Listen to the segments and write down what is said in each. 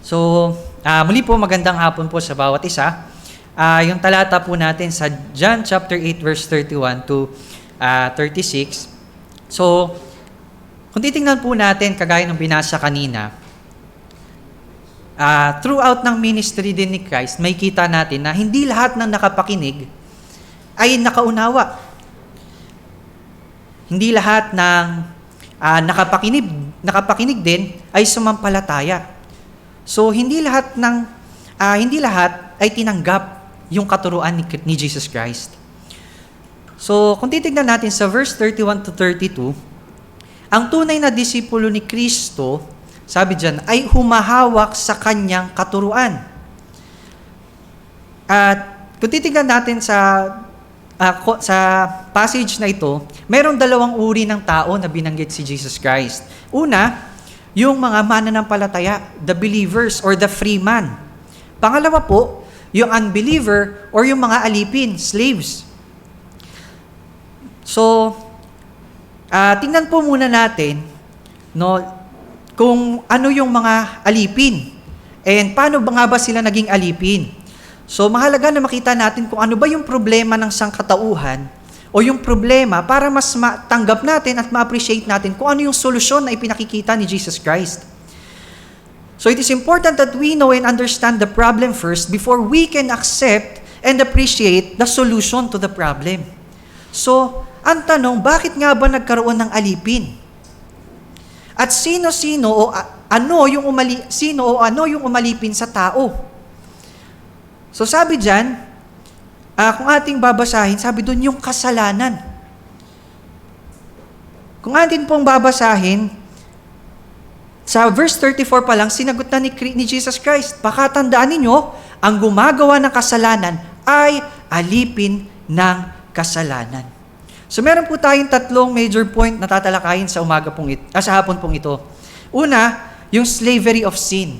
So, muli po magandang hapon po sa bawat isa. Yung talata po natin sa John chapter 8 verse 31 to 36. So, kung titingnan po natin, kagaya ng binasa kanina, throughout ng ministry din ni Christ, may kita natin na hindi lahat ng nakapakinig ay nakaunawa. Hindi lahat ng nakapakinig din ay sumampalataya. So hindi lahat ay tinanggap yung katuruan ni Jesus Christ. So kung titingnan natin sa verse 31 to 32, ang tunay na disipulo ni Kristo, sabi diyan, ay humahawak sa kanyang katuruan. At kung titingnan natin sa passage na ito, mayroong dalawang uri ng tao na binanggit si Jesus Christ. Una, yung mga mananampalataya, the believers or the free man. Pangalawa po, yung unbeliever or yung mga alipin, slaves. So, tingnan po muna natin kung ano yung mga alipin and paano ba nga ba sila naging alipin. So, mahalaga na makita natin kung ano ba yung problema ng sangkatauhan o yung problema para mas matanggap natin at ma-appreciate natin kung ano yung solusyon na ipinakikita ni Jesus Christ. So, it is important that we know and understand the problem first before we can accept and appreciate the solution to the problem. So, ang tanong, bakit nga ba nagkaroon ng alipin? At sino o ano yung umalipin sa tao? So sabi diyan, kung ating babasahin, sabi doon yung kasalanan. Kung atin pong babasahin, sa verse 34 pa lang, sinagot na ni Jesus Christ, baka tandaan ninyo, ang gumagawa ng kasalanan ay alipin ng kasalanan. So meron po tayong tatlong major point na tatalakayin sa hapon pong ito. Una, yung slavery of sin,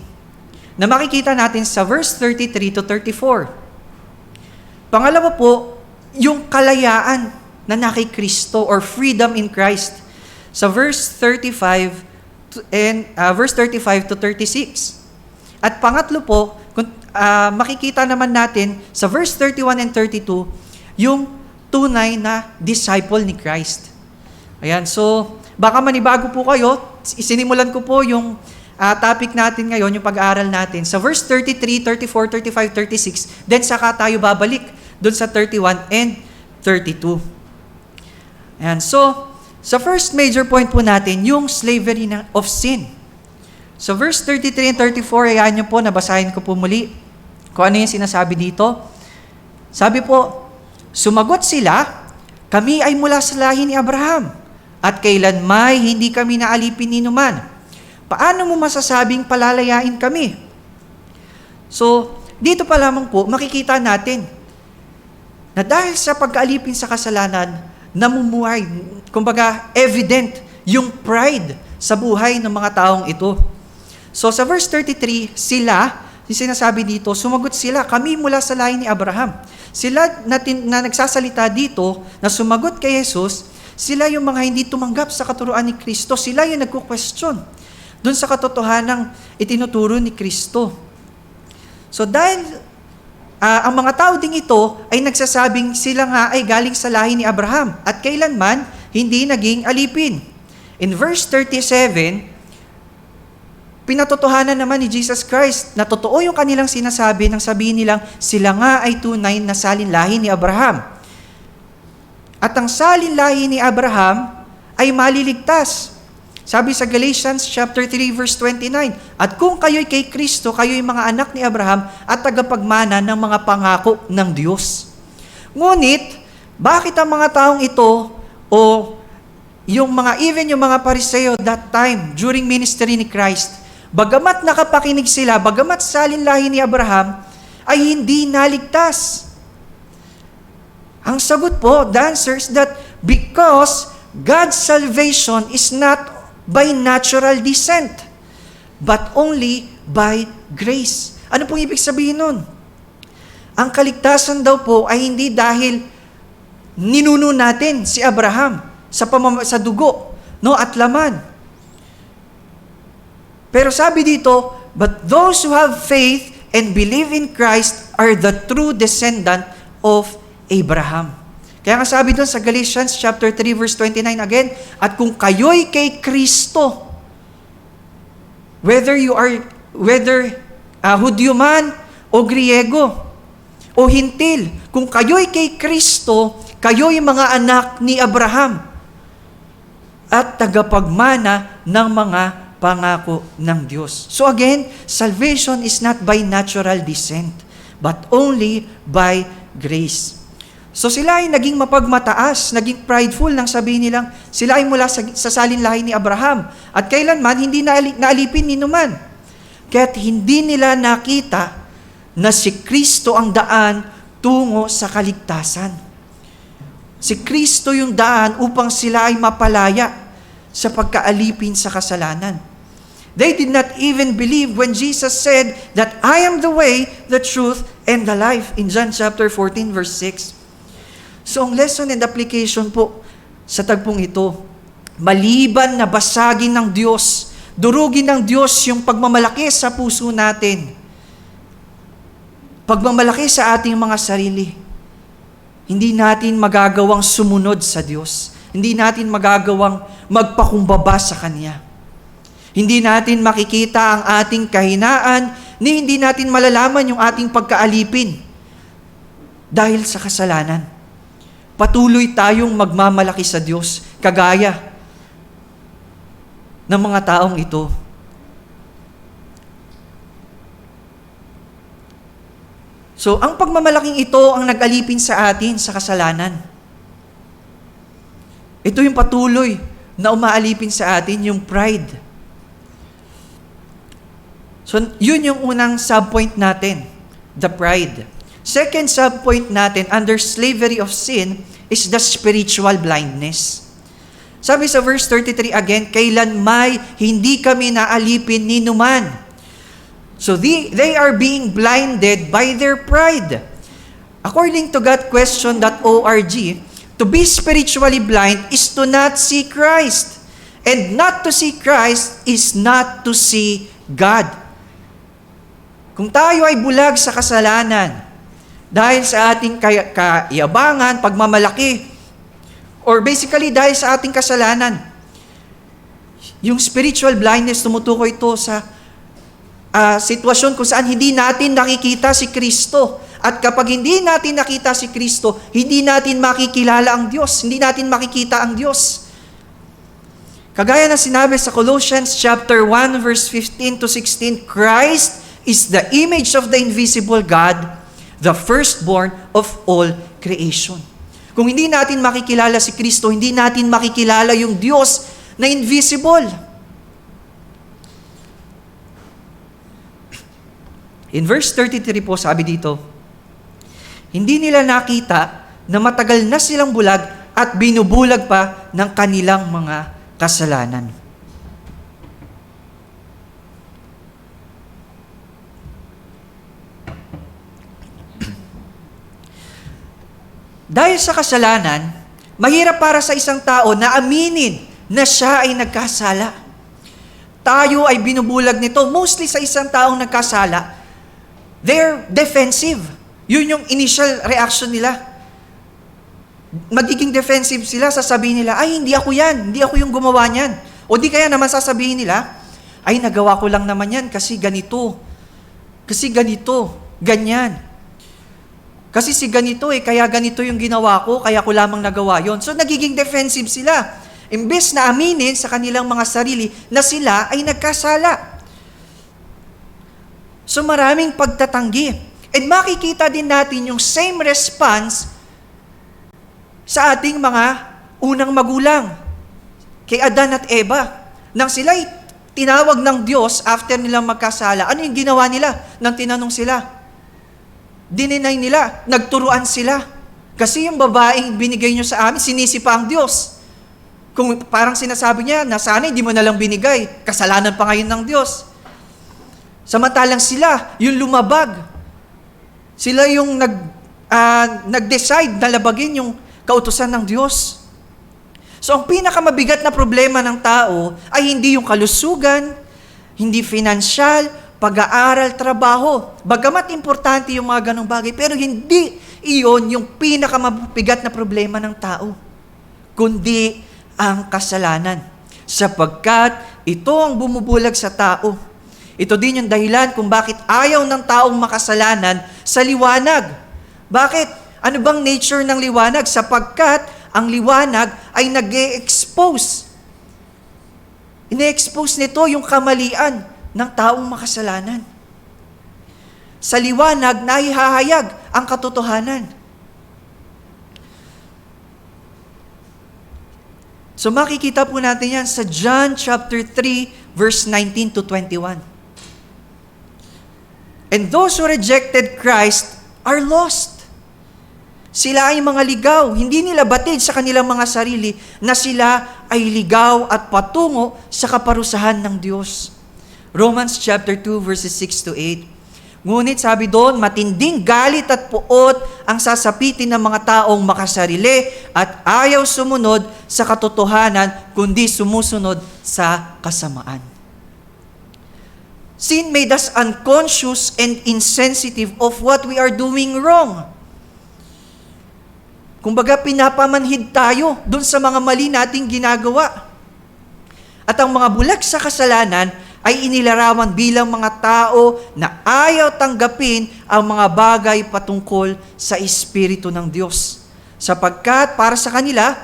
na makikita natin sa verse 33 to 34. Pangalawa po, yung kalayaan na naki Kristo or freedom in Christ sa verse 35 to 36. At pangatlo po, makikita naman natin sa verse 31 and 32 yung tunay na disciple ni Christ. Ayan, so baka manibago po kayo, isinimulan ko po yung topic natin ngayon, yung pag-aaral natin, sa verse 33, 34, 35, 36, then saka tayo babalik doon sa 31 and 32. Ayan, so, sa first major point po natin, yung slavery of sin. So, verse 33 and 34, ayan nyo po, nabasahin ko po muli kung ano yung sinasabi dito. Sabi po, sumagot sila, kami ay mula sa lahi ni Abraham, at kailanmay hindi kami naalipin ni numan. Paano mo masasabing palalayain kami? So, dito pa lamang po, makikita natin na dahil sa pagkaalipin sa kasalanan, namumuhay, kumbaga evident yung pride sa buhay ng mga taong ito. So, sa verse 33, sinasabi dito, sumagot sila, kami mula sa lahi ni Abraham. Sila na nagsasalita dito, na sumagot kay Jesus, sila yung mga hindi tumanggap sa katuruan ni Kristo. Sila yung nagko-question doon sa katotohanang itinuturo ni Kristo. So dahil ang mga tao ding ito ay nagsasabing sila nga ay galing sa lahi ni Abraham at kailanman hindi naging alipin. In verse 37, pinatotohanan naman ni Jesus Christ na totoo yung kanilang sinasabi nang sabihin nilang sila nga ay tunay na salinlahi ni Abraham. At ang salinlahi ni Abraham ay maliligtas. Sabi sa Galatians chapter 3 verse 29, at kung kayo'y kay Kristo, kayo'y mga anak ni Abraham at tagapagmana ng mga pangako ng Diyos. Ngunit, bakit ang mga taong ito o yung mga Pariseo that time during ministry ni Christ, bagamat nakapakinig sila, bagamat salinlahi ni Abraham, ay hindi naligtas? Ang sagot po, the answer is that because God's salvation is not by natural descent, but only by grace. Ano pong ibig sabihin nun? Ang kaligtasan daw po ay hindi dahil ninuno natin si Abraham sa dugo, at laman. Pero sabi dito, but those who have faith and believe in Christ are the true descendant of Abraham. Kaya nga sabi doon sa Galatians chapter 3 verse 29 again, at kung kayo'y kay Kristo, whether Hudyo man o Griego o Hintil, kung kayo'y kay Kristo, kayo'y mga anak ni Abraham at tagapagmana ng mga pangako ng Diyos. So again, salvation is not by natural descent, but only by grace. So sila ay naging mapagmataas, naging prideful nang sabihin nilang sila ay mula sa salinlahi ni Abraham at kailanman hindi naalipin ni numan. Kaya't hindi nila nakita na si Kristo ang daan tungo sa kaligtasan. Si Kristo yung daan upang sila ay mapalaya sa pagkaalipin sa kasalanan. They did not even believe when Jesus said that I am the way, the truth, and the life in John chapter 14 verse 6. So ang lesson and application po sa tagpong ito, maliban na basagin ng Diyos, durugin ng Diyos yung pagmamalaki sa puso natin, pagmamalaki sa ating mga sarili, hindi natin magagawang sumunod sa Diyos. Hindi natin magagawang magpakumbaba sa Kanya. Hindi natin makikita ang ating kahinaan, ni hindi natin malalaman yung ating pagkaalipin dahil sa kasalanan. Patuloy tayong magmamalaki sa Diyos, kagaya ng mga taong ito. So, ang pagmamalaking ito ang nag-alipin sa atin sa kasalanan. Ito yung patuloy na umaalipin sa atin, yung pride. So, yun yung unang subpoint natin, the pride. Second subpoint natin, under slavery of sin, is the spiritual blindness. Sabi sa verse 33 again, kailan may hindi kami naalipin ni numan. So they are being blinded by their pride. According to GodQuestion.org, to be spiritually blind is to not see Christ. And not to see Christ is not to see God. Kung tayo ay bulag sa kasalanan, dahil sa ating kayabangan, pagmamalaki, or basically dahil sa ating kasalanan, yung spiritual blindness, tumutukoy ito sa sitwasyon kung saan hindi natin nakikita si Kristo. At kapag hindi natin nakita si Kristo, hindi natin makikilala ang Diyos, hindi natin makikita ang Diyos. Kagaya na sinabi sa Colossians chapter 1 verse 15 to 16, Christ is the image of the invisible God, the firstborn of all creation. Kung hindi natin makikilala si Kristo, hindi natin makikilala yung Diyos na invisible. In verse 33 po, sabi dito, hindi nila nakita na matagal na silang bulag at binubulag pa ng kanilang mga kasalanan. Dahil sa kasalanan, mahirap para sa isang tao na aminin na siya ay nagkasala. Tayo ay binubulag nito. Mostly sa isang taong nagkasala, they're defensive. Yun yung initial reaction nila. Magiging defensive sila, sasabihin nila, ay hindi ako yan, hindi ako yung gumawa niyan. O di kaya naman sasabihin nila, ay nagawa ko lang naman yan kasi ganito, ganyan. Kasi si ganito kaya ganito yung ginawa ko, kaya ko lamang nagawa yon. So nagiging defensive sila. Imbes na aminin sa kanilang mga sarili na sila ay nagkasala. So maraming pagtatanggi. And makikita din natin yung same response sa ating mga unang magulang. Kay Adan at Eva. Nang sila'y tinawag ng Diyos after nilang magkasala, ano yung ginawa nila nang tinanong sila? Dininay nila, nagturuan sila. Kasi yung babaeng binigay nyo sa amin, sinisi pa ang Diyos. Kung parang sinasabi niya, na sana hindi mo nalang binigay, kasalanan pa ngayon ng Diyos. Samantalang sila, yung lumabag. Sila yung nag-decide na labagin yung kautusan ng Diyos. So ang pinakamabigat na problema ng tao ay hindi yung kalusugan, hindi financial, pag-aaral, trabaho. Bagamat importante yung mga ganong bagay, pero hindi iyon yung pinakamabigat na problema ng tao, kundi ang kasalanan. Sapagkat ito ang bumubulag sa tao. Ito din yung dahilan kung bakit ayaw ng taong makasalanan sa liwanag. Bakit? Ano bang nature ng liwanag? Sapagkat ang liwanag ay nag-e-expose. Ine-expose nito yung kamalian ng taong makasalanan. Sa liwanag, naihahayag ang katotohanan. So makikita po natin yan sa John chapter 3, verse 19 to 21. And those who rejected Christ are lost. Sila ay mga ligaw. Hindi nila batid sa kanilang mga sarili na sila ay ligaw at patungo sa kaparusahan ng Diyos. Romans chapter 2 verses 6 to 8. Ngunit sabi doon, matinding galit at puot ang sasapitin ng mga taong makasarili at ayaw sumunod sa katotohanan kundi sumusunod sa kasamaan. Sin made us unconscious and insensitive of what we are doing wrong. Kumbaga, pinapamanhid tayo dun sa mga mali nating ginagawa. At ang mga bulag sa kasalanan ay inilarawan bilang mga tao na ayaw tanggapin ang mga bagay patungkol sa Espiritu ng Diyos. Sapagkat para sa kanila,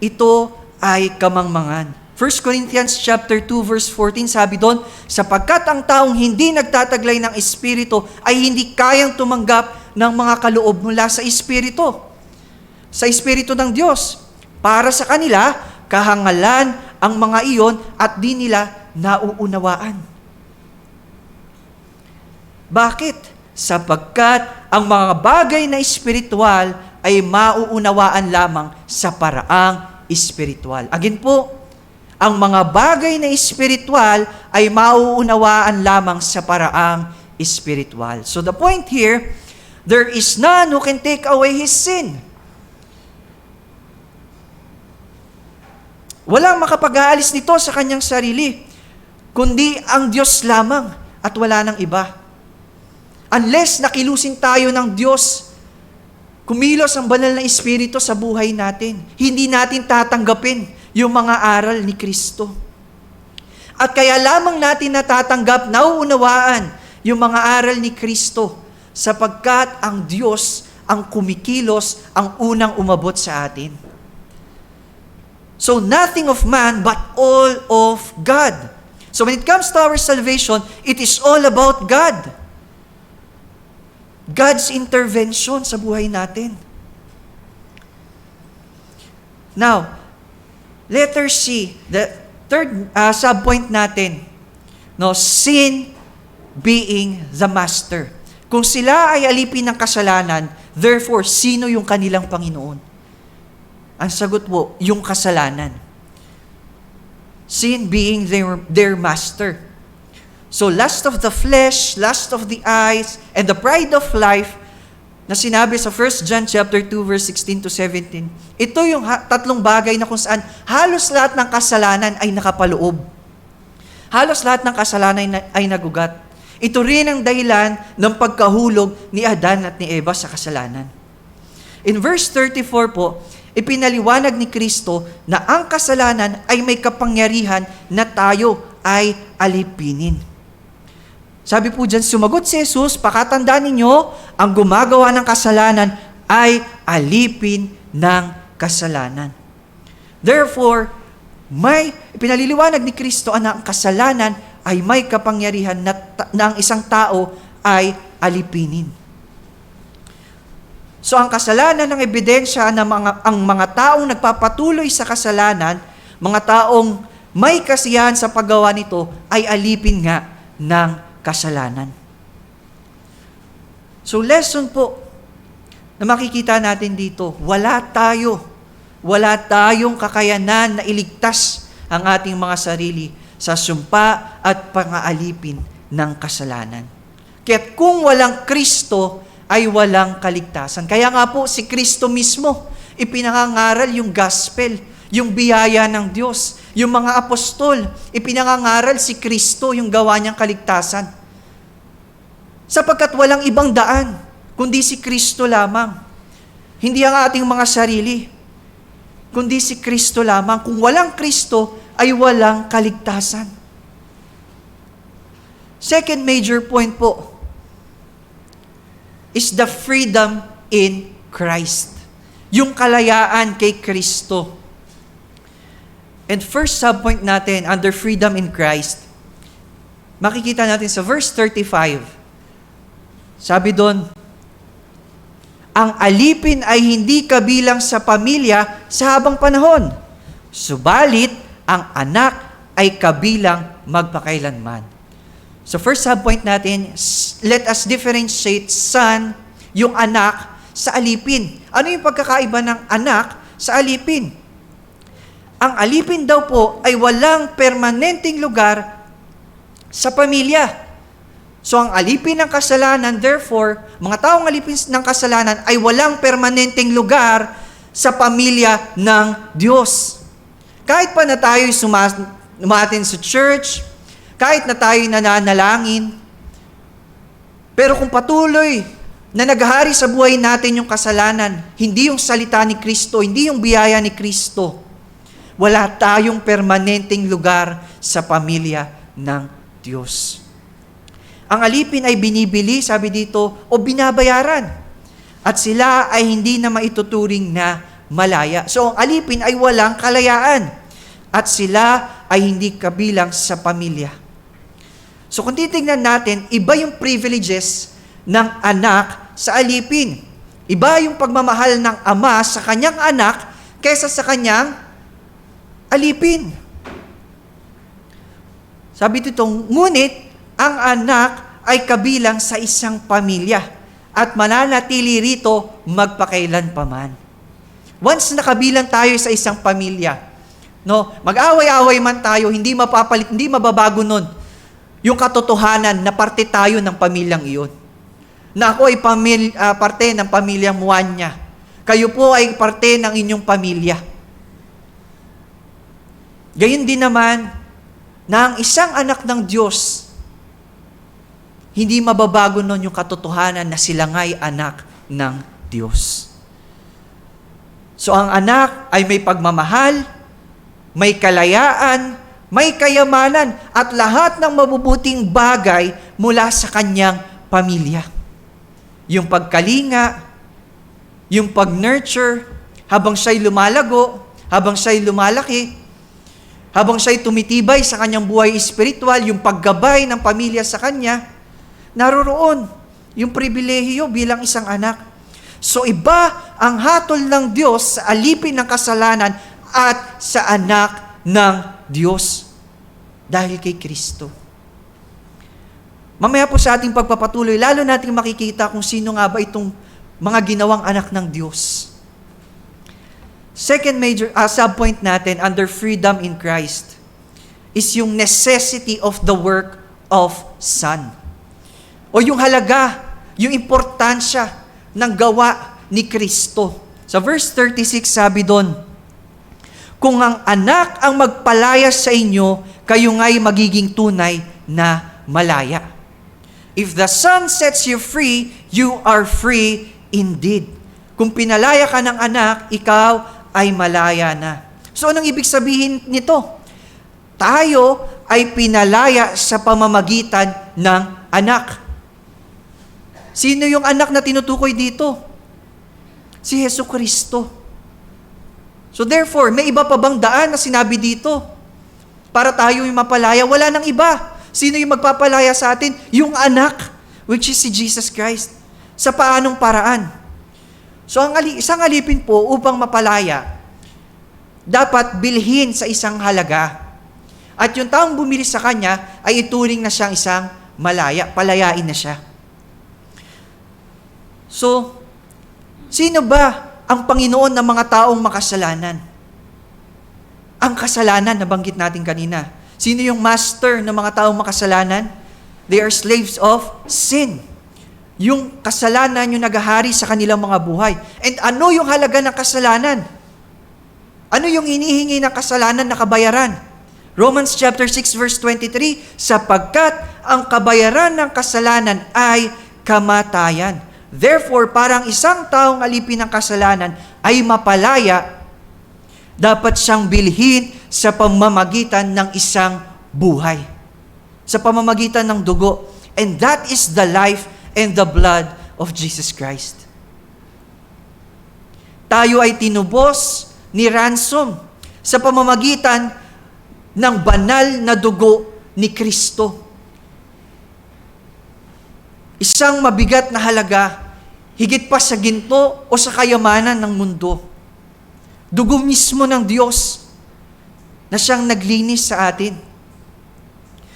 ito ay kamangmangan. 1 Corinthians chapter 2 verse 14 sabi doon, sapagkat ang taong hindi nagtataglay ng Espiritu ay hindi kayang tumanggap ng mga kaloob mula sa Espiritu. Sa Espiritu ng Diyos. Para sa kanila, kahangalan ang mga iyon at di nila nauunawaan. Bakit? Sapagkat ang mga bagay na espiritual ay mauunawaan lamang sa paraang espiritual. Again po, ang mga bagay na espiritual ay mauunawaan lamang sa paraang espiritual. So the point here, there is none who can take away his sin. Walang makapag-aalis nito sa kanyang sarili, kundi ang Diyos lamang at wala nang iba. Unless nakilusin tayo ng Diyos, kumilos ang banal na Espiritu sa buhay natin, hindi natin tatanggapin yung mga aral ni Kristo. At kaya lamang natin natatanggap, nauunawaan yung mga aral ni Kristo, sapagkat ang Diyos ang kumikilos, ang unang umabot sa atin. So nothing of man, but all of God. So when it comes to our salvation, it is all about God. God's intervention sa buhay natin. Now, letter C, the third subpoint natin, no, sin being the master. Kung sila ay alipin ng kasalanan, therefore, sino yung kanilang Panginoon? Ang sagot po, yung kasalanan. Sin being their master. So lust of the flesh, lust of the eyes, and the pride of life, na sinabi sa 1 John chapter 2 verse 16 to 17, ito yung tatlong bagay na kung saan halos lahat ng kasalanan ay nakapaloob. Halos lahat ng kasalanan ay nagugat. Ito rin ang dahilan ng pagkahulog ni Adan at ni Eva sa kasalanan. In verse 34 po, ipinaliwanag ni Kristo na ang kasalanan ay may kapangyarihan na tayo ay alipinin. Sabi po dyan, sumagot si Jesus, pakatandaan ninyo, ang gumagawa ng kasalanan ay alipin ng kasalanan. Therefore, may ipinaliliwanag ni Kristo na ang kasalanan ay may kapangyarihan na ang isang tao ay alipinin. So ang kasalanan ng ebidensya na ang mga taong nagpapatuloy sa kasalanan, mga taong may kasiyahan sa paggawa nito, ay alipin nga ng kasalanan. So lesson po na makikita natin dito, wala tayong kakayanan na iligtas ang ating mga sarili sa sumpa at pangaalipin ng kasalanan. Kaya't kung walang Kristo, ay walang kaligtasan. Kaya nga po, si Kristo mismo, ipinangangaral yung gospel, yung biyaya ng Diyos. Yung mga apostol, ipinangangaral si Kristo yung gawa niyang kaligtasan. Sapagkat walang ibang daan, kundi si Kristo lamang. Hindi ang ating mga sarili, kundi si Kristo lamang. Kung walang Kristo, ay walang kaligtasan. Second major point po is the freedom in Christ. Yung kalayaan kay Kristo. And first subpoint natin under freedom in Christ, makikita natin sa verse 35. Sabi doon, ang alipin ay hindi kabilang sa pamilya sa habang panahon. Subalit, ang anak ay kabilang magpakailanman. So first subpoint natin, let us differentiate son, yung anak, sa alipin. Ano yung pagkakaiba ng anak sa alipin? Ang alipin daw po ay walang permanenteng lugar sa pamilya. So ang alipin ng kasalanan, therefore, mga taong alipin ng kasalanan ay walang permanenteng lugar sa pamilya ng Diyos. Kahit pa na tayo'y umatin sa church, kahit na tayo'y nananalangin, pero kung patuloy na naghahari sa buhay natin yung kasalanan, hindi yung salita ni Kristo, hindi yung biyaya ni Kristo, wala tayong permanenteng lugar sa pamilya ng Diyos. Ang alipin ay binibili, sabi dito, o binabayaran. At sila ay hindi na maituturing na malaya. So, ang alipin ay walang kalayaan. At sila ay hindi kabilang sa pamilya. So, kung titignan natin, iba yung privileges ng anak sa alipin. Iba yung pagmamahal ng ama sa kanyang anak kaysa sa kanyang alipin. Sabi dito, ngunit ang anak ay kabilang sa isang pamilya at mananatili rito magpakailan paman. Once nakabilang tayo sa isang pamilya, no, mag-away-away man tayo, hindi mapapalit, hindi mababago nun yung katotohanan na parte tayo ng pamilyang iyon. Na ako ay parte ng pamilyang Muanya. Kayo po ay parte ng inyong pamilya. Gayon din naman, na ang isang anak ng Diyos, hindi mababago nun yung katotohanan na sila nga'y anak ng Diyos. So ang anak ay may pagmamahal, may kalayaan, may kayamanan, at lahat ng mabubuting bagay mula sa kanyang pamilya. Yung pagkalinga, yung pag-nurture, habang siya'y lumalago, habang siya'y lumalaki, habang siya'y tumitibay sa kanyang buhay espiritual, yung paggabay ng pamilya sa kanya, naroroon yung pribilehiyo bilang isang anak. So iba ang hatol ng Diyos sa alipin ng kasalanan at sa anak ng Diyos dahil kay Kristo. Mamaya po sa ating pagpapatuloy, lalo nating makikita kung sino nga ba itong mga ginawang anak ng Diyos. Second major subpoint natin under freedom in Christ is yung necessity of the work of Son. O yung halaga, yung importansya ng gawa ni Kristo. Sa verse 36 sabi doon, kung ang anak ang magpalaya sa inyo, kayo nga'y magiging tunay na malaya. If the Son sets you free, you are free indeed. Kung pinalaya ka ng anak, ikaw ay malaya na. So anong ibig sabihin nito? Tayo ay pinalaya sa pamamagitan ng anak. Sino yung anak na tinutukoy dito? Si Jesucristo. So therefore, may iba pa bang daan na sinabi dito? Para tayo yung mapalaya, wala nang iba. Sino yung magpapalaya sa atin? Yung anak, which is si Jesus Christ. Sa paanong paraan? So isang alipin po upang mapalaya, dapat bilhin sa isang halaga. At yung taong bumili sa kanya ay ituring na siyang isang malaya, palayain na siya. So, sino ba ang Panginoon ng mga taong makasalanan? Ang kasalanan, nabanggit natin kanina. Sino yung master ng mga taong makasalanan? They are slaves of sin. Yung kasalanan yung naghahari sa kanilang mga buhay. And ano yung halaga ng kasalanan? Ano yung hinihingi ng kasalanan na kabayaran? Romans chapter 6 verse 23, sapagkat ang kabayaran ng kasalanan ay kamatayan. Therefore, parang isang taong alipin ng kasalanan ay mapalaya, dapat siyang bilhin sa pamamagitan ng isang buhay. Sa pamamagitan ng dugo. And that is the life and the blood of Jesus Christ. Tayo ay tinubos ni ransom sa pamamagitan ng banal na dugo ni Kristo. Isang mabigat na halaga, higit pa sa ginto o sa kayamanan ng mundo. Dugo mismo ng Diyos na siyang naglinis sa atin.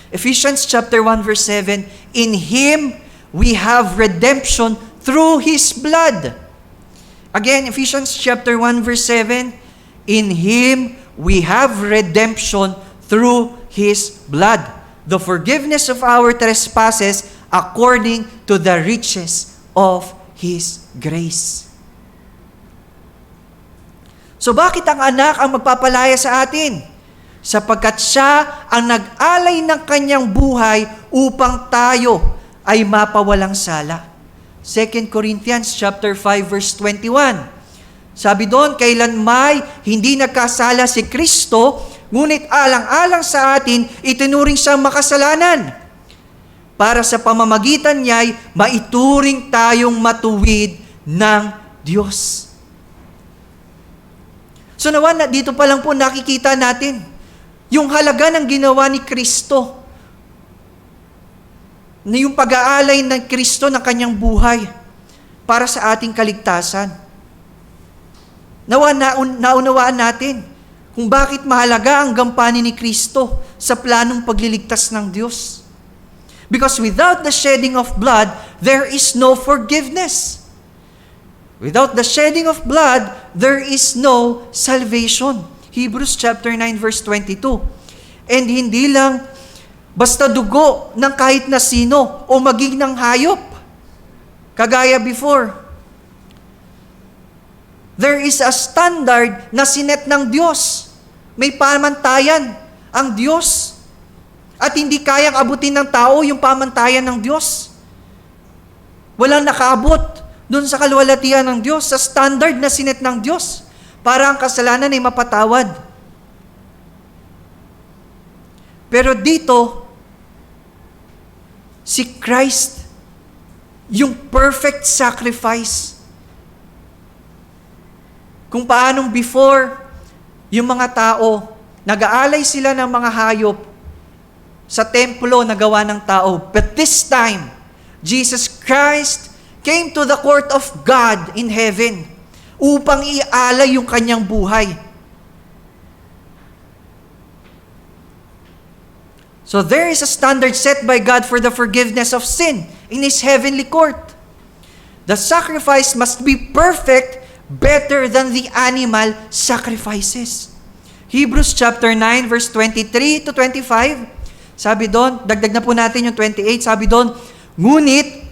Ephesians chapter 1 verse 7, in Him we have redemption through His blood. Again, Ephesians chapter 1 verse 7, in Him we have redemption through His blood, the forgiveness of our trespasses according to the riches of His grace. So bakit ang anak ang magpapalaya sa atin? Sapagkat siya ang nag-alay ng kanyang buhay upang tayo ay mapawalang sala. 2 Corinthians chapter 5 verse 21. Sabi doon, kailan may hindi nagkasala si Kristo, ngunit alang-alang sa atin, itinuring siyang makasalanan. Para sa pamamagitan niya'y maituring tayong matuwid ng Diyos. So nawa, dito pa lang po nakikita natin yung halaga ng ginawa ni Kristo. Na yung pag-aalay ng Kristo ng kanyang buhay para sa ating kaligtasan. Nawa, naunawaan natin kung bakit mahalaga ang gampanin ni Kristo sa planong pagliligtas ng Diyos. Because without the shedding of blood, there is no forgiveness. Without the shedding of blood, there is no salvation. Hebrews chapter 9 verse 22. And hindi lang basta dugo ng kahit na sino o maging ng hayop. Kagaya before. There is a standard na sinet ng Diyos. May pamantayan ang Diyos. At hindi kayang abutin ng tao yung pamantayan ng Diyos. Walang nakaabot doon sa kaluwalhatian ng Diyos, sa standard na sinet ng Diyos, para ang kasalanan ay mapatawad. Pero dito, si Christ, yung perfect sacrifice. Kung paanong before, yung mga tao, nag-aalay sila ng mga hayop sa templo na gawa ng tao. But this time, Jesus Christ came to the court of God in heaven upang ialay yung kanyang buhay. So there is a standard set by God for the forgiveness of sin in His heavenly court. The sacrifice must be perfect, better than the animal sacrifices. Hebrews chapter 9 verse 23 to 25. Sabi doon, dagdag na po natin yung 28, sabi doon, ngunit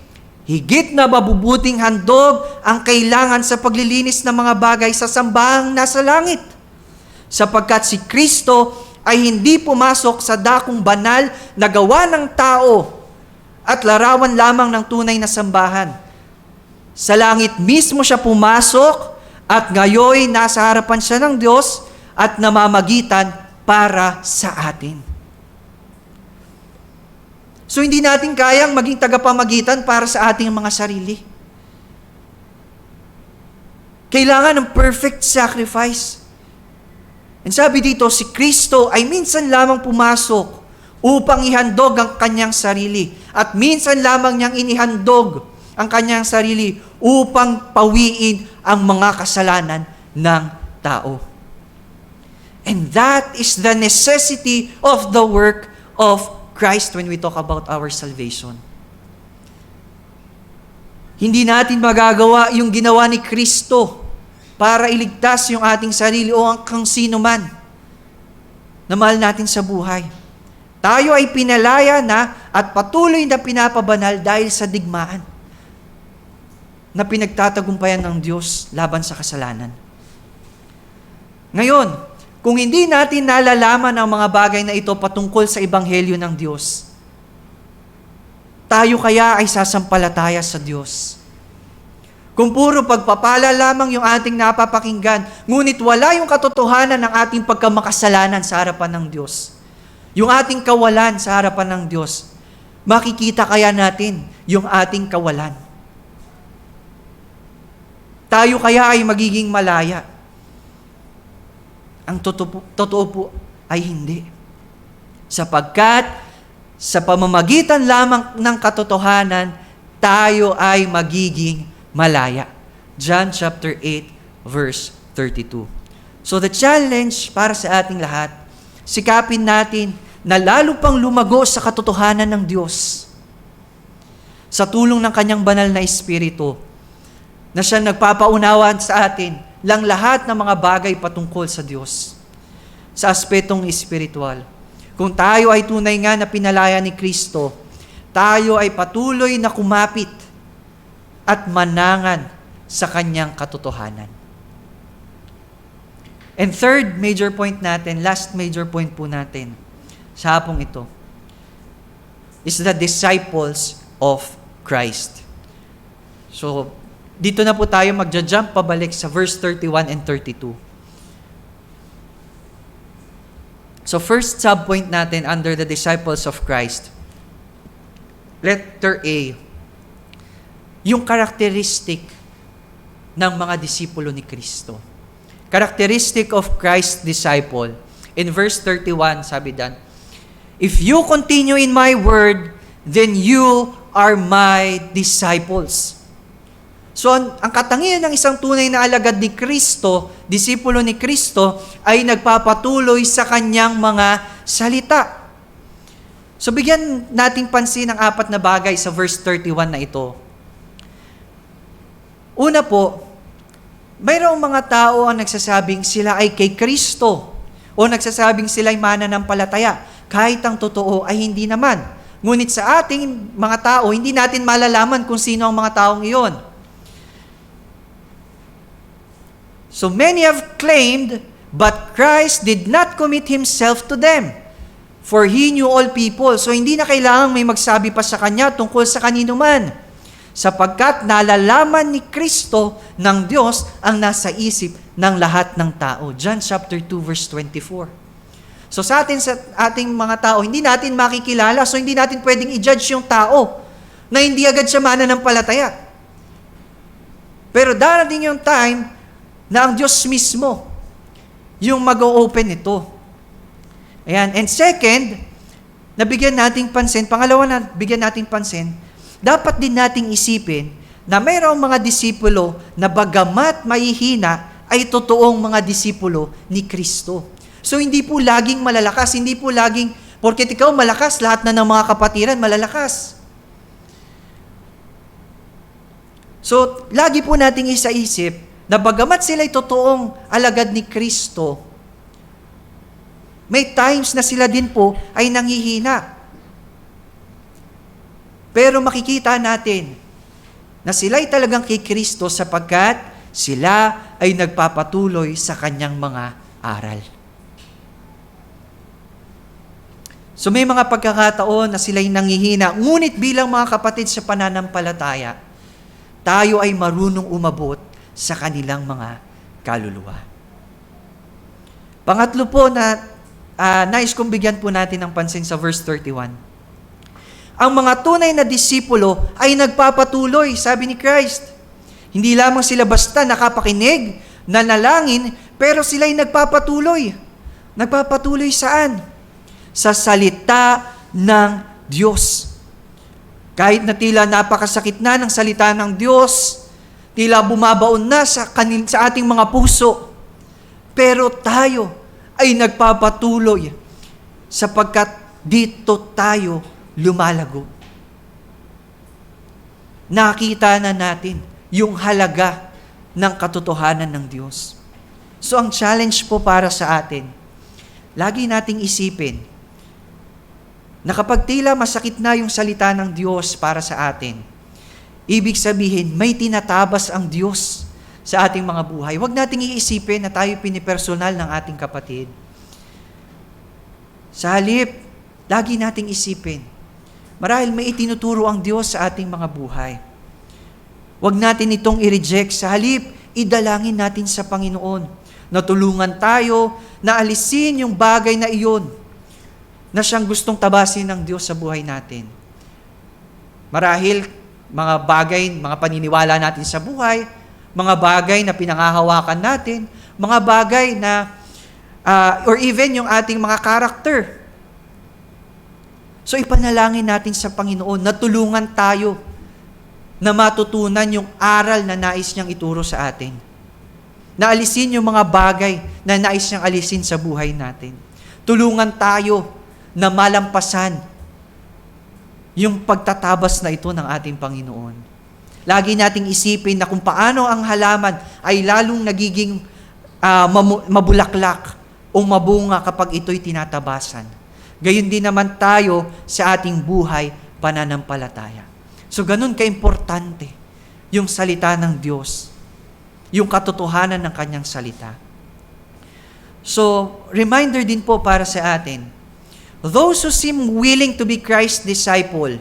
higit na mabubuting handog ang kailangan sa paglilinis ng mga bagay sa sambahang nasa langit. Sapagkat si Kristo ay hindi pumasok sa dakong banal na gawa ng tao at larawan lamang ng tunay na sambahan. Sa langit mismo siya pumasok at ngayoy nasa harapan siya ng Diyos at namamagitan para sa atin. So hindi natin kayang maging tagapamagitan para sa ating mga sarili. Kailangan ng perfect sacrifice. And sabi dito, si Kristo ay minsan lamang pumasok upang ihandog ang kanyang sarili. At minsan lamang niyang inihandog ang kanyang sarili upang pawiin ang mga kasalanan ng tao. And that is the necessity of the work of Christ when we talk about our salvation. Hindi natin magagawa yung ginawa ni Kristo para iligtas yung ating sarili o ang kung sino man na mahal natin sa buhay. Tayo ay pinalaya na at patuloy na pinapabanal dahil sa digmaan na pinagtatagumpayan ng Diyos laban sa kasalanan. Ngayon, kung hindi natin nalalaman ang mga bagay na ito patungkol sa Ebanghelyo ng Diyos, tayo kaya ay sasampalataya sa Diyos? Kung puro pagpapala lamang yung ating napapakinggan, ngunit wala yung katotohanan ng ating pagkamakasalanan sa harapan ng Diyos, yung ating kawalan sa harapan ng Diyos, makikita kaya natin yung ating kawalan? Tayo kaya ay magiging malaya? Ang totoo po ay hindi. Sapagkat sa pamamagitan lamang ng katotohanan, tayo ay magiging malaya. John chapter 8, verse 32. So the challenge para sa ating lahat, sikapin natin na lalo pang lumago sa katotohanan ng Diyos. Sa tulong ng Kanyang banal na Espiritu, na siya nagpapaunawan sa atin lang lahat ng mga bagay patungkol sa Diyos. Sa aspetong espiritual. Kung tayo ay tunay nga na pinalaya ni Kristo, tayo ay patuloy na kumapit at manangan sa Kanyang katotohanan. And third major point natin, last major point po natin sa hapong ito, is the disciples of Christ. So, dito na po tayo magja-jump pabalik sa verse 31 and 32. So, first subpoint natin under the disciples of Christ, letter A, yung karakteristik ng mga disipulo ni Kristo. Characteristic of Christ's disciple. In verse 31, sabi dan, "If you continue in my word, then you are my disciples." So, ang katangian ng isang tunay na alagad ni Kristo, disipulo ni Kristo, ay nagpapatuloy sa Kanyang mga salita. So, bigyan nating pansin ang 4 na bagay sa verse 31 na ito. Una po, mayroong mga tao ang nagsasabing sila ay kay Kristo o nagsasabing sila ay mananampalataya, kahit ang totoo ay hindi naman. Ngunit sa ating mga tao, hindi natin malalaman kung sino ang mga taong iyon. So many have claimed, but Christ did not commit Himself to them, for He knew all people. So hindi na kailangang may magsabi pa sa Kanya tungkol sa kanino man, sapagkat nalalaman ni Kristo ng Diyos ang nasa isip ng lahat ng tao. John chapter 2, verse 24. So sa ating mga tao, hindi natin makikilala, so hindi natin pwedeng i-judge yung tao na hindi agad siya mananampalataya. Pero darating yung time na ang Diyos mismo yung mag-o-open ito. Ayan. And second, nabigyan nating pansin, pangalawa na bigyan nating pansin, dapat din nating isipin na mayroong mga disipulo na bagamat mahihina, ay totoong mga disipulo ni Kristo. So hindi po laging malalakas, hindi po laging, porket ikaw malakas, lahat na ng mga kapatiran malalakas. So, lagi po nating isaisip na bagamat sila'y totoong alagad ni Kristo, may times na sila din po ay nanghihina. Pero makikita natin na sila'y talagang kay Kristo sapagkat sila ay nagpapatuloy sa Kanyang mga aral. So may mga pagkakataon na sila'y nanghihina, ngunit bilang mga kapatid sa pananampalataya, tayo ay marunong umabot sa kanilang mga kaluluwa. Pangatlo po na nais kong bigyan po natin ng pansin sa verse 31. Ang mga tunay na disipulo ay nagpapatuloy, sabi ni Christ. Hindi lamang sila basta nakapakinig, nanalangin, pero sila'y nagpapatuloy. Nagpapatuloy saan? Sa salita ng Diyos. Kahit na tila napakasakit na ng salita ng Diyos, tila bumabaon na sa ating mga puso. Pero tayo ay nagpapatuloy sapagkat dito tayo lumalago. Nakita na natin yung halaga ng katotohanan ng Diyos. So ang challenge po para sa atin, lagi nating isipin na kapag tila masakit na yung salita ng Diyos para sa atin, ibig sabihin, may tinatabas ang Diyos sa ating mga buhay. Huwag nating iisipin na tayo pinipersonal ng ating kapatid. Sa halip, lagi nating isipin, marahil may itinuturo ang Diyos sa ating mga buhay. Huwag natin itong i-reject. Sa halip, idalangin natin sa Panginoon na tulungan tayo na alisin yung bagay na iyon na siyang gustong tabasin ng Diyos sa buhay natin. Marahil, mga bagay, mga paniniwala natin sa buhay, mga bagay na pinangahawakan natin, mga bagay na, or even yung ating mga karakter. So ipanalangin natin sa Panginoon na tulungan tayo na matutunan yung aral na nais niyang ituro sa atin. Na alisin yung mga bagay na nais niyang alisin sa buhay natin. Tulungan tayo na malampasan yung pagtatabas na ito ng ating Panginoon. Lagi nating isipin na kung paano ang halaman ay lalong nagiging mabulaklak o mabunga kapag ito'y tinatabasan. Gayon din naman tayo sa ating buhay pananampalataya. So ganun kaimportante yung salita ng Diyos, yung katotohanan ng kanyang salita. So, reminder din po para sa atin, those who seem willing to be Christ's disciple,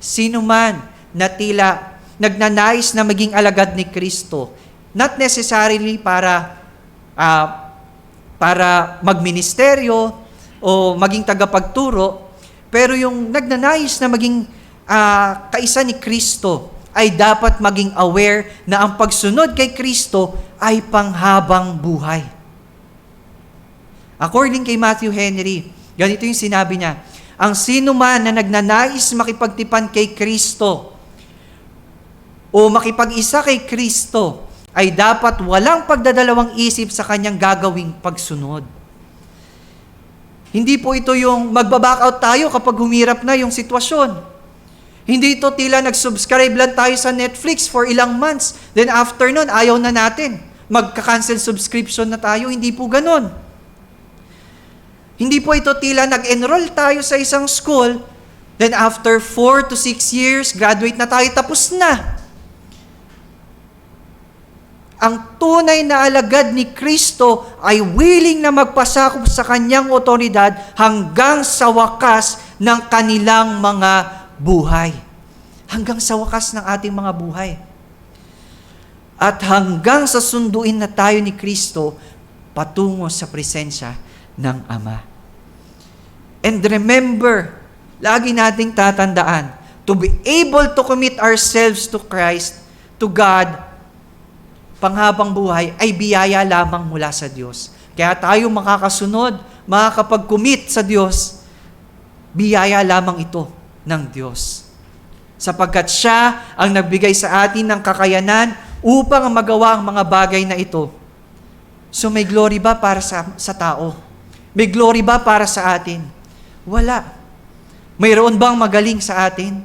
sino man na tila nagnanais na maging alagad ni Kristo, not necessarily para magministeryo o maging tagapagturo, pero yung nagnanais na maging kaisa ni Kristo ay dapat maging aware na ang pagsunod kay Kristo ay panghabang buhay. According kay Matthew Henry, ganito yung sinabi niya, ang sino man na nagnanais makipagtipan kay Kristo o makipag-isa kay Kristo ay dapat walang pagdadalawang isip sa kanyang gagawing pagsunod. Hindi po ito yung magbaback out tayo kapag humirap na yung sitwasyon. Hindi ito tila nag-subscribe lang tayo sa Netflix for ilang months, then after nun, ayaw na natin. Magka-cancel subscription na tayo. Hindi po ganun. Hindi po ito tila nag-enroll tayo sa isang school, then after 4 to 6 years, graduate na tayo, tapos na. Ang tunay na alagad ni Kristo ay willing na magpasakop sa kanyang otoridad hanggang sa wakas ng kanilang mga buhay. Hanggang sa wakas ng ating mga buhay. At hanggang sa sunduin na tayo ni Kristo patungo sa presensya ng Ama. And remember, lagi nating tatandaan, to be able to commit ourselves to Christ, to God, panghabang buhay, ay biyaya lamang mula sa Diyos. Kaya tayo makakasunod, makakapag-commit sa Diyos, biyaya lamang ito ng Diyos. Sapagkat siya ang nagbigay sa atin ng kakayanan upang magawa ang mga bagay na ito. So may glory ba para sa tao? May glory ba para sa atin? Wala. Mayroon bang magaling sa atin?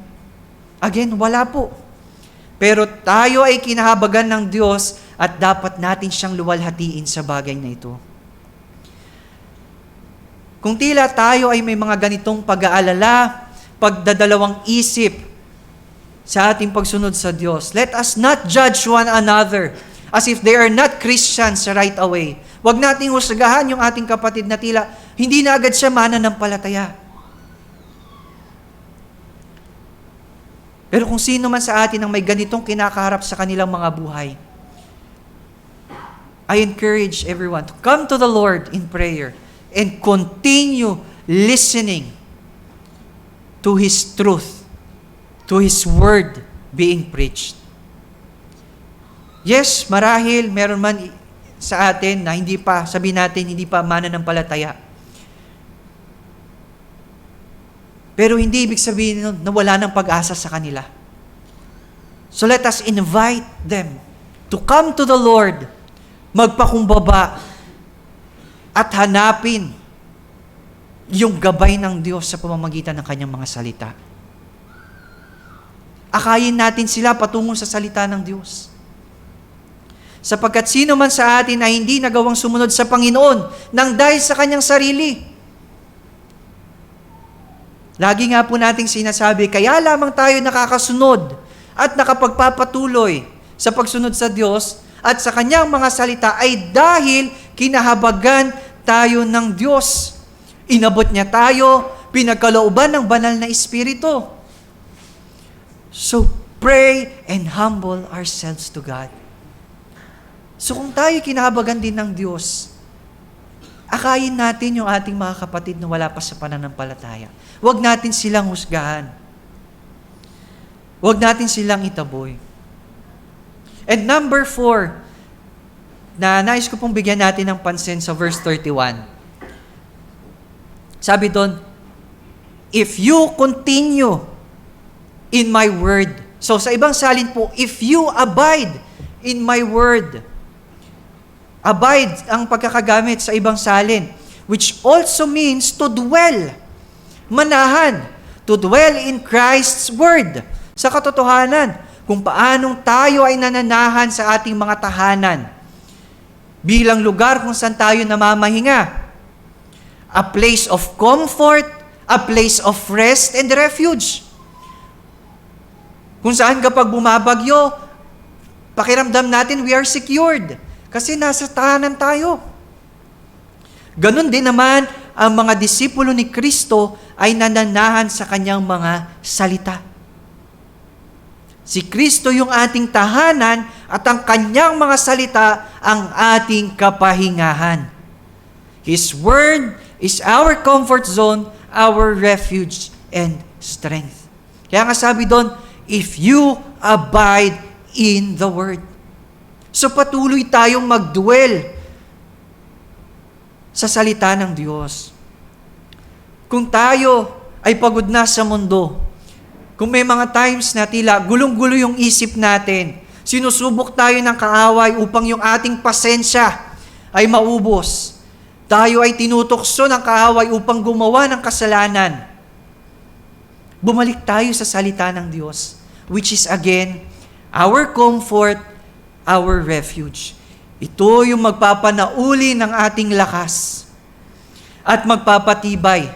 Again, wala po. Pero tayo ay kinahabagan ng Diyos at dapat natin siyang luwalhatiin sa bagay na ito. Kung tila tayo ay may mga ganitong pag-aalala, pagdadalawang isip sa ating pagsunod sa Diyos, let us not judge one another as if they are not Christians right away. Huwag nating husgahan yung ating kapatid na tila hindi na agad siya mananampalataya. Pero kung sino man sa atin ang may ganitong kinakaharap sa kanilang mga buhay, I encourage everyone to come to the Lord in prayer and continue listening to His truth, to His word being preached. Yes, marahil meron man sa atin na hindi pa, sabihin natin, hindi pa mananampalataya. Pero hindi ibig sabihin nun na wala ng pag-asa sa kanila. So let us invite them to come to the Lord, magpakumbaba, at hanapin yung gabay ng Diyos sa pamamagitan ng kanyang mga salita. Akayin natin sila patungo sa salita ng Diyos. Sapagkat sino man sa atin ay hindi nagawang sumunod sa Panginoon nang dahil sa kanyang sarili. Lagi nga po nating sinasabi, kaya lamang tayo nakakasunod at nakapagpapatuloy sa pagsunod sa Diyos at sa kanyang mga salita ay dahil kinahabagan tayo ng Diyos. Inabot niya tayo, pinagkalooban ng banal na Espiritu. So, pray and humble ourselves to God. So, kung tayo kinahabagan din ng Diyos, akayin natin yung ating mga kapatid na wala pa sa pananampalataya. Huwag natin silang husgahan. Huwag natin silang itaboy. And number 4, na nais ko pong bigyan natin ng pansin sa verse 31. Sabi doon, if you continue in my word. So sa ibang salin po, if you abide in my word. Abide ang pagkakagamit sa ibang salin, which also means to dwell. Manahan. To dwell in Christ's word. Sa katotohanan, kung paanong tayo ay nananahan sa ating mga tahanan bilang lugar kung saan tayo namamahinga. A place of comfort, a place of rest and refuge. Kung saan kapag bumabagyo, pakiramdam natin we are secured kasi nasa tahanan tayo. Ganon din naman ang mga disipulo ni Kristo ay nananahan sa kanyang mga salita. Si Kristo yung ating tahanan at ang kanyang mga salita ang ating kapahingahan. His word is our comfort zone, our refuge and strength. Kaya nga sabi doon, if you abide in the word. So patuloy tayong mag-dwell sa salita ng Diyos. Kung tayo ay pagod na sa mundo, kung may mga times na tila gulong-gulo yung isip natin, sinusubok tayo ng kaaway upang yung ating pasensya ay maubos. Tayo ay tinutokso ng kaaway upang gumawa ng kasalanan. Bumalik tayo sa salita ng Diyos, which is again, our comfort, our refuge. Ito yung magpapanauli ng ating lakas at magpapatibay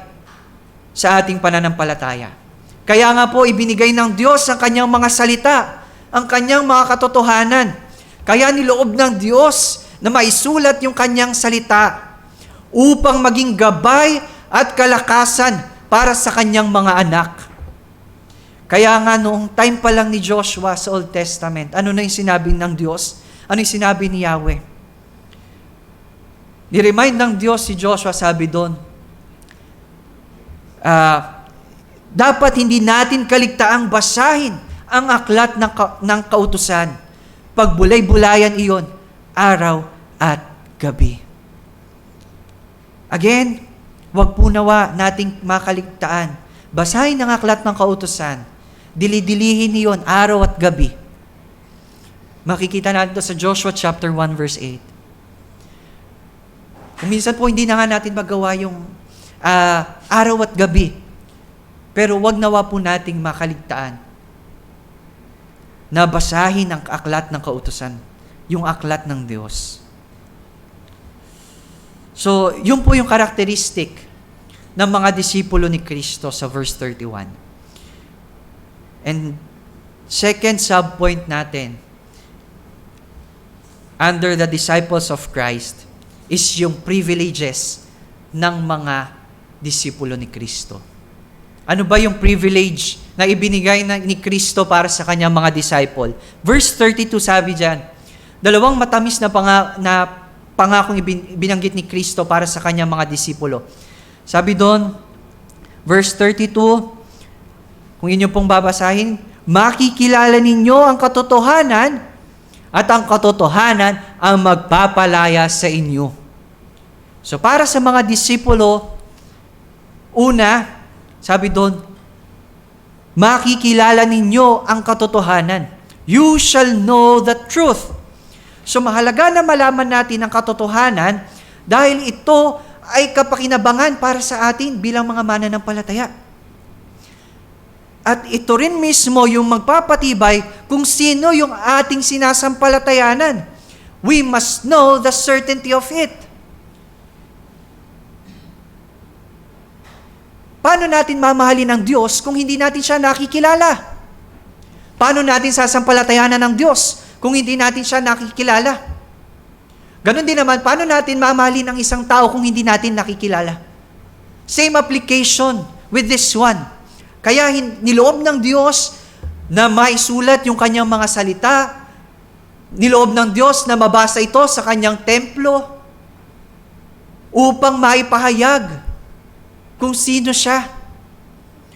sa ating pananampalataya. Kaya nga po, ibinigay ng Diyos ang kanyang mga salita, ang kanyang mga katotohanan. Kaya niloob ng Diyos na maisulat yung kanyang salita upang maging gabay at kalakasan para sa kanyang mga anak. Kaya nga noong time pa lang ni Joshua sa Old Testament, ano na yung sinabi ng Diyos? Ano yung sinabi ni Yahweh? Ni-remind ng Diyos si Joshua, sabi doon, dapat hindi natin kaligtaang basahin ang aklat ng kautusan. Pagbulay-bulayan iyon, araw at gabi. Again, wag po nawa nating makaligtaan. Basahin ang aklat ng kautusan. Dili-dilihin iyon, araw at gabi. Makikita natin ito sa Joshua chapter 1 verse 8. Kung minsan po hindi na nga natin magawa yung araw at gabi. Pero wag nawa po nating makaligtaan na basahin ang aklat ng kautusan, yung aklat ng Diyos. So, yun po yung karakteristik ng mga disipulo ni Kristo sa verse 31. And second subpoint natin, under the disciples of Christ, is yung privileges ng mga disipulo ni Kristo. Ano ba yung privilege na ibinigay ni Kristo para sa kanyang mga disciple? Verse 32 sabi diyan, dalawang matamis na pangakong binanggit ni Kristo para sa kanyang mga disipulo. Sabi doon, verse 32, kung inyo pong babasahin, makikilala ninyo ang katotohanan at ang katotohanan ang magpapalaya sa inyo. So para sa mga disipulo, una, sabi doon, makikilala ninyo ang katotohanan. You shall know the truth. So mahalaga na malaman natin ang katotohanan dahil ito ay kapakinabangan para sa atin bilang mga mananampalataya. At ito rin mismo yung magpapatibay kung sino yung ating sinasampalatayanan. We must know the certainty of it. Paano natin mamahalin ang Diyos kung hindi natin siya nakikilala? Paano natin sasampalatayanan ng Diyos kung hindi natin siya nakikilala? Ganon din naman, paano natin mamahalin ang isang tao kung hindi natin nakikilala? Same application with this one. Kaya niloob ng Diyos na maisulat yung kanyang mga salita, niloob ng Diyos na mabasa ito sa kanyang templo, upang maipahayag kung sino siya,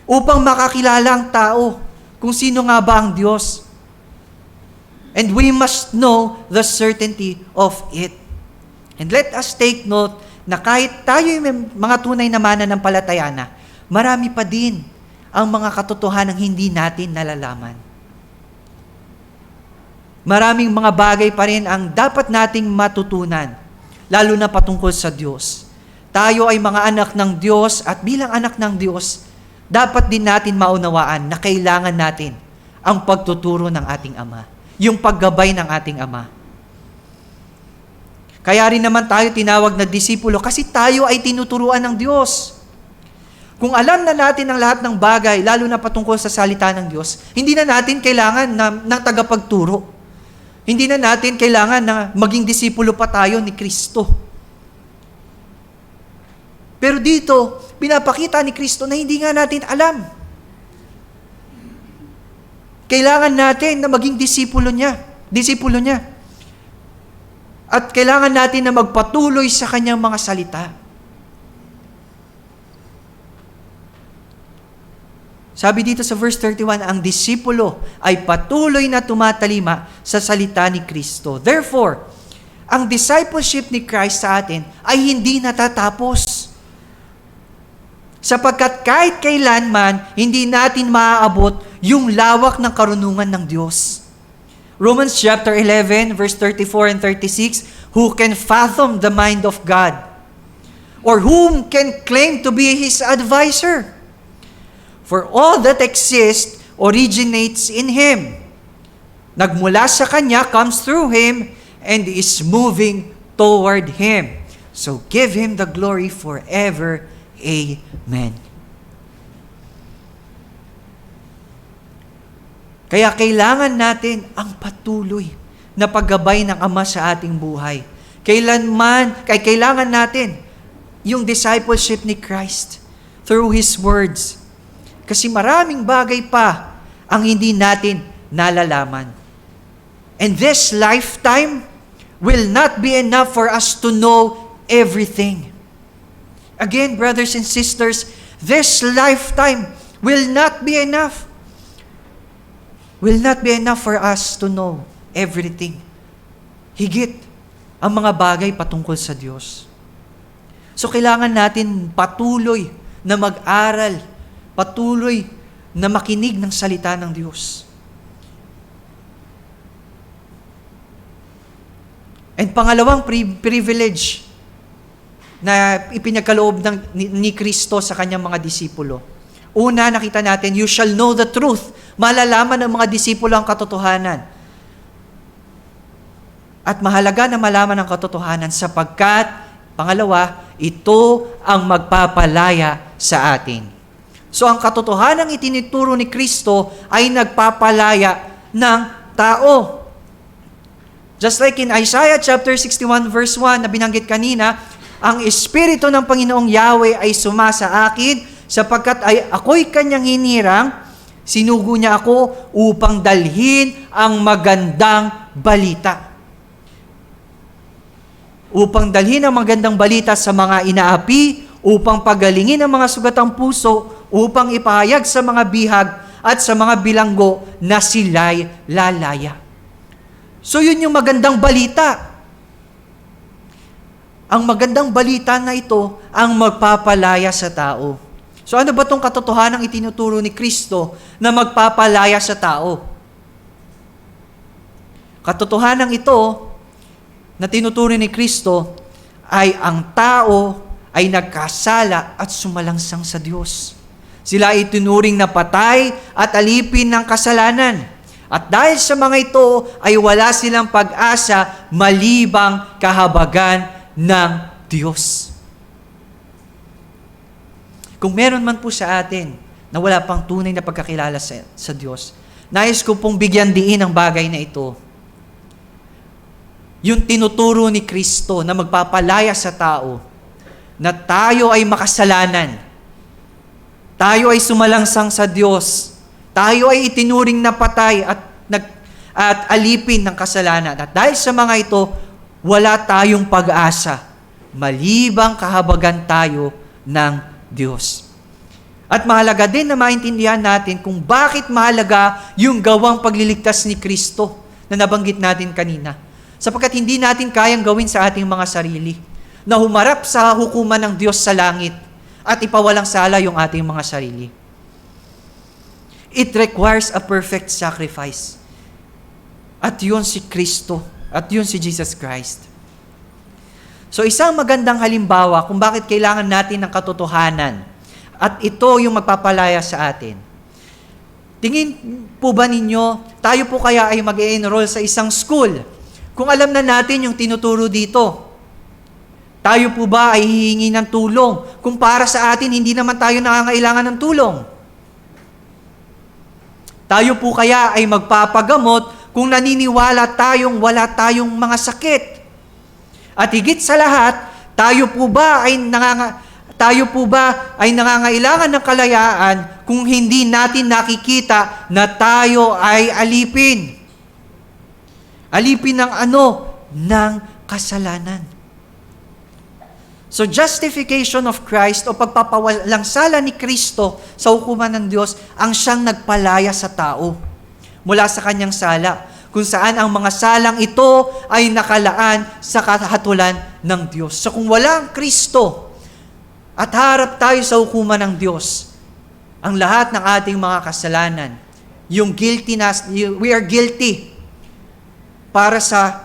upang makakilala ang tao kung sino nga ba ang Diyos. And we must know the certainty of it. And let us take note na kahit tayo yung mga tunay na mananampalataya na, marami pa din ang mga katotohanan hindi natin nalalaman. Maraming mga bagay pa rin ang dapat nating matutunan, lalo na patungkol sa Diyos. Tayo ay mga anak ng Diyos at bilang anak ng Diyos, dapat din natin maunawaan na kailangan natin ang pagtuturo ng ating Ama, yung paggabay ng ating Ama. Kaya rin naman tayo tinawag na disipulo kasi tayo ay tinuturuan ng Diyos. Kung alam na natin ang lahat ng bagay, lalo na patungkol sa salita ng Diyos, hindi na natin kailangan ng tagapagturo. Hindi na natin kailangan na maging disipulo pa tayo ni Kristo. Pero dito, pinapakita ni Kristo na hindi nga natin alam. Kailangan natin na maging disipulo niya. At kailangan natin na magpatuloy sa kanyang mga salita. Sabi dito sa verse 31, ang disipulo ay patuloy na tumatalima sa salita ni Kristo. Therefore, ang discipleship ni Christ sa atin ay hindi natatapos. Sapagkat kahit kailanman, hindi natin maaabot yung lawak ng karunungan ng Diyos. Romans chapter 11, verse 34 and 36, who can fathom the mind of God? Or whom can claim to be His advisor? For all that exists originates in Him. Nagmula sa Kanya, comes through Him, and is moving toward Him. So give Him the glory forever. Amen. Kaya kailangan natin ang patuloy na paggabay ng Ama sa ating buhay. Kailangan natin yung discipleship ni Christ through His words. Kasi maraming bagay pa ang hindi natin nalalaman. And this lifetime will not be enough for us to know everything. Again, brothers and sisters, this lifetime will not be enough. Will not be enough for us to know everything. Higit ang mga bagay patungkol sa Diyos. So kailangan natin patuloy na mag-aral, patuloy na makinig ng salita ng Diyos. And pangalawang privilege na ipinagkaloob ni Kristo sa kanyang mga disipulo. Una, nakita natin, you shall know the truth. Malalaman ng mga disipulo ang katotohanan. At mahalaga na malaman ang katotohanan sapagkat, pangalawa, ito ang magpapalaya sa atin. So ang katotohanan itinuturo ni Kristo ay nagpapalaya ng tao. Just like in Isaiah chapter 61 verse 1 na binanggit kanina, ang Espiritu ng Panginoong Yahweh ay sumasa akin sapagkat ako'y kanyang hinirang, sinugo niya ako upang dalhin ang magandang balita. Upang dalhin ang magandang balita sa mga inaapi, upang pagalingin ang mga sugatang puso, upang ipahayag sa mga bihag at sa mga bilanggo na sila'y lalaya. So yun yung magandang balita. Ang magandang balita na ito ang magpapalaya sa tao. So ano ba itong katotohanang itinuturo ni Kristo na magpapalaya sa tao? Katotohanan ito na tinuturo ni Kristo ay ang tao ay nagkasala at sumalangsang sa Diyos. Sila ay tinuring na patay at alipin ng kasalanan. At dahil sa mga ito ay wala silang pag-asa malibang kahabagan ng Diyos. Kung meron man po sa atin na wala pang tunay na pagkakilala sa Diyos, nais ko pong bigyan diin ang bagay na ito. yung tinuturo ni Kristo na magpapalaya sa tao na tayo ay makasalanan. Tayo ay sumalangsang sa Diyos. Tayo ay itinuring na patay at alipin ng kasalanan. At dahil sa mga ito, wala tayong pag-asa, malibang kahabagan tayo ng Diyos. At mahalaga din na maintindihan natin kung bakit mahalaga yung gawang pagliligtas ni Kristo na nabanggit natin kanina. Sapagkat hindi natin kayang gawin sa ating mga sarili na humarap sa hukuman ng Diyos sa langit at ipawalang sala yung ating mga sarili. It requires a perfect sacrifice. At yun si Kristo. At yun si Jesus Christ. So isang magandang halimbawa kung bakit kailangan natin ng katotohanan. At ito yung magpapalaya sa atin. Tingin po ba ninyo, tayo po kaya ay mag-e-enroll sa isang school kung alam na natin yung tinuturo dito? Tayo po ba ay hihingi ng tulong kung para sa atin hindi naman tayo nangangailangan ng tulong? Tayo po kaya ay magpapagamot kung naniniwala tayong wala tayong mga sakit? At higit sa lahat, tayo po ba ay nangangailangan ng kalayaan kung hindi natin nakikita na tayo ay alipin? Alipin ng ano? Ng kasalanan. So justification of Christ o pagpapawalang sala ni Kristo sa hukuman ng Diyos ang siyang nagpalaya sa tao mula sa kanyang sala, kung saan ang mga salang ito ay nakalaan sa kahatulan ng Diyos. So kung wala ang Kristo at harap tayo sa hukuman ng Diyos, ang lahat ng ating mga kasalanan, yung guiltiness, we are guilty para sa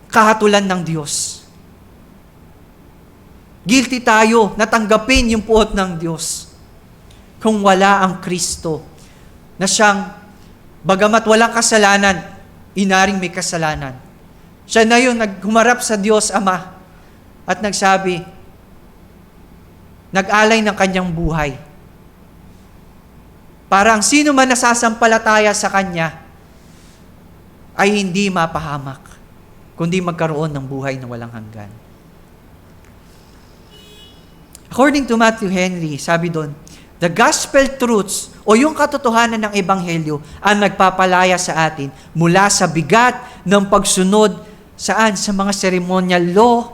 kahatulan ng Diyos. Guilty tayo na tanggapin yung puot ng Diyos kung wala ang Kristo na siyang, bagamat walang kasalanan, inaring may kasalanan. Siya na yun, naghumarap sa Diyos Ama at nagsabi, nag-alay ng kanyang buhay. Para ang sino man nasasampalataya sa Kanya ay hindi mapahamak, kundi magkaroon ng buhay na walang hanggan. According to Matthew Henry, sabi doon, the gospel truths o yung katotohanan ng ebanghelyo ang nagpapalaya sa atin mula sa bigat ng pagsunod saan? Sa mga ceremonial law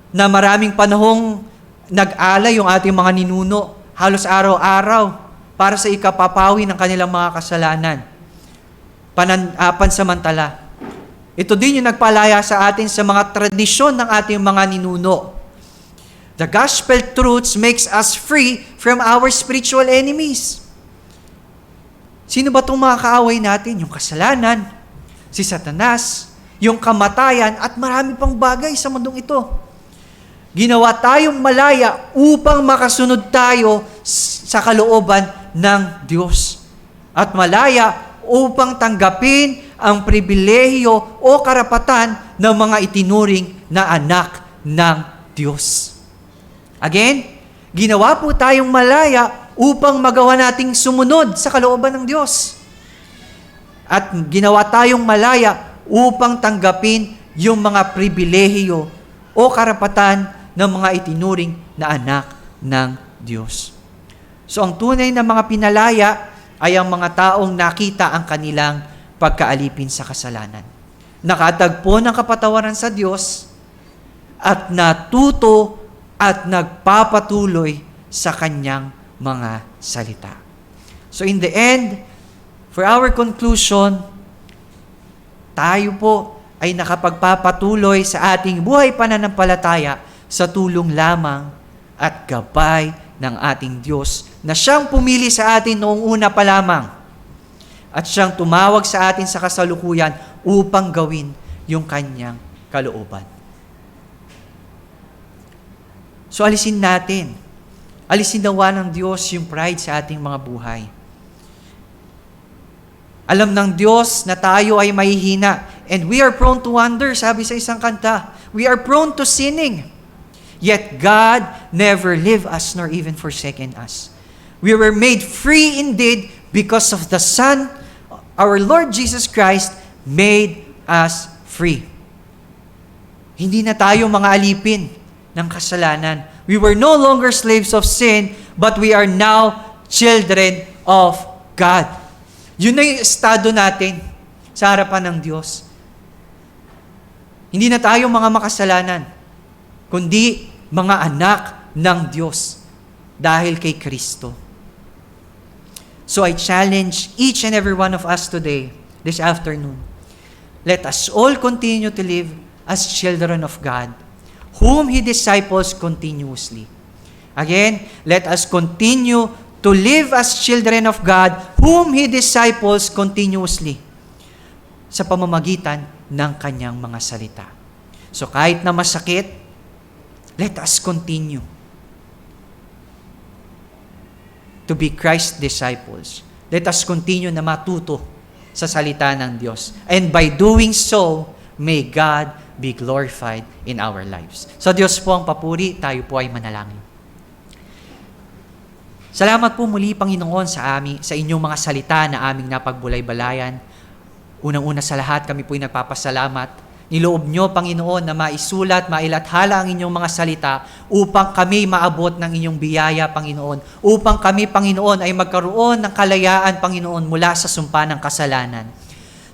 na maraming panahong nag-alay yung ating mga ninuno halos araw-araw para sa ikapapawi ng kanilang mga kasalanan. Pansamantala. Ito din yung nagpalaya sa atin sa mga tradisyon ng ating mga ninuno. The gospel truths makes us free from our spiritual enemies. Sino ba itong mga kaaway natin? Yung kasalanan, si Satanas, yung kamatayan, at marami pang bagay sa mundong ito. Ginawa tayong malaya upang makasunod tayo sa kalooban ng Diyos. At malaya upang tanggapin ang pribilehiyo o karapatan ng mga itinuring na anak ng Diyos. Again, ginawa po tayong malaya upang magawa nating sumunod sa kalooban ng Diyos. At ginawa tayong malaya upang tanggapin yung mga pribilehiyo o karapatan ng mga itinuring na anak ng Diyos. So ang tunay na mga pinalaya ay ang mga taong nakita ang kanilang pagkaalipin sa kasalanan. Nakatagpo ng kapatawaran sa Diyos at natuto at nagpapatuloy sa kanyang mga salita. So in the end, for our conclusion, tayo po ay nakapagpapatuloy sa ating buhay pananampalataya sa tulong lamang at gabay ng ating Diyos na siyang pumili sa atin noong una pa lamang at siyang tumawag sa atin sa kasalukuyan upang gawin yung kanyang kalooban. So alisin natin. Alisin nawa ng Diyos yung pride sa ating mga buhay. Alam ng Diyos na tayo ay mahihina and we are prone to wander, sabi sa isang kanta. We are prone to sinning. Yet God never leave us nor even forsaken us. We were made free indeed because of the Son, our Lord Jesus Christ, made us free. Hindi na tayo mga alipin ng kasalanan. We were no longer slaves of sin, but we are now children of God. Yun na yung estado natin sa harapan ng Diyos. Hindi na tayo mga makasalanan, kundi mga anak ng Diyos dahil kay Kristo. So I challenge each and every one of us today, this afternoon, let us all continue to live as children of God, whom He disciples continuously. Again, let us continue to live as children of God, whom He disciples continuously sa pamamagitan ng Kanyang mga salita. So kahit na masakit, let us continue to be Christ's disciples. Let us continue na matuto sa salita ng Diyos. And by doing so, may God be glorified in our lives. So Diyos po ang papuri, tayo po ay manalangin. Salamat po muli, Panginoon, sa inyong mga salita na aming napagbulay-balayan. Unang-una sa lahat, kami po ay nagpapasalamat. Niloob nyo, Panginoon, na maisulat, mailathala ang inyong mga salita upang kami maabot ng inyong biyaya, Panginoon. Upang kami, Panginoon, ay magkaroon ng kalayaan, Panginoon, mula sa sumpa ng kasalanan.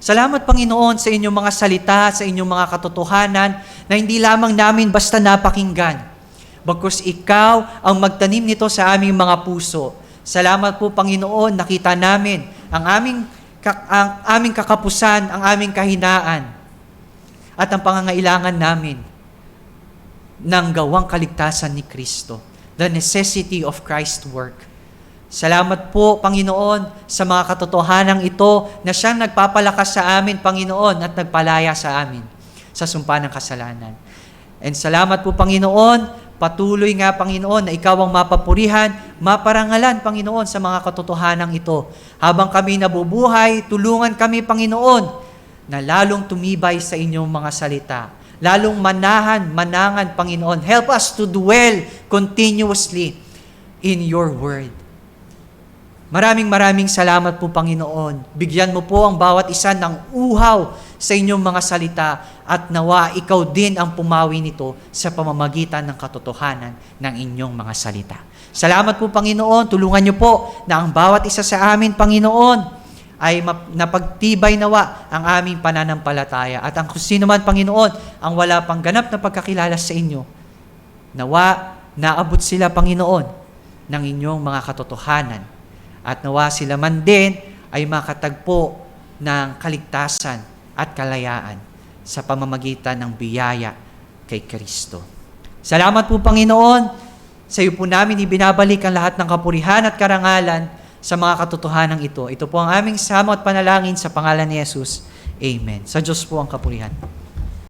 Salamat, Panginoon, sa inyong mga salita, sa inyong mga katotohanan, na hindi lamang namin basta napakinggan, bagkus ikaw ang magtanim nito sa aming mga puso. Salamat po, Panginoon, nakita namin ang aming kakapusan, ang aming kahinaan, at ang pangangailangan namin ng gawang kaligtasan ni Kristo. The necessity of Christ's work. Salamat po, Panginoon, sa mga katotohanang ito na siyang nagpapalakas sa amin, Panginoon, at nagpalaya sa amin sa sumpa ng kasalanan. And salamat po, Panginoon, patuloy nga, Panginoon, na ikaw ang mapapurihan, maparangalan, Panginoon, sa mga katotohanang ito. Habang kami nabubuhay, tulungan kami, Panginoon, na lalong tumibay sa inyong mga salita. Lalong manangan, Panginoon. Help us to dwell continuously in your word. Maraming salamat po, Panginoon. Bigyan mo po ang bawat isa ng uhaw sa inyong mga salita at nawa ikaw din ang pumawi nito sa pamamagitan ng katotohanan ng inyong mga salita. Salamat po, Panginoon. Tulungan niyo po na ang bawat isa sa amin, Panginoon, ay napagtibay nawa ang aming pananampalataya. At ang sino man, Panginoon, ang wala pang ganap na pagkakilala sa inyo, nawa naabot sila, Panginoon, ng inyong mga katotohanan. At nawa sila man din ay makatagpo ng kaligtasan at kalayaan sa pamamagitan ng biyaya kay Kristo. Salamat po, Panginoon. Sa iyo po namin ibinabalik ang lahat ng kapurihan at karangalan sa mga katotohanan ito. Ito po ang aming samo at panalangin sa pangalan ni Jesus. Amen. Sa Diyos po ang kapurihan.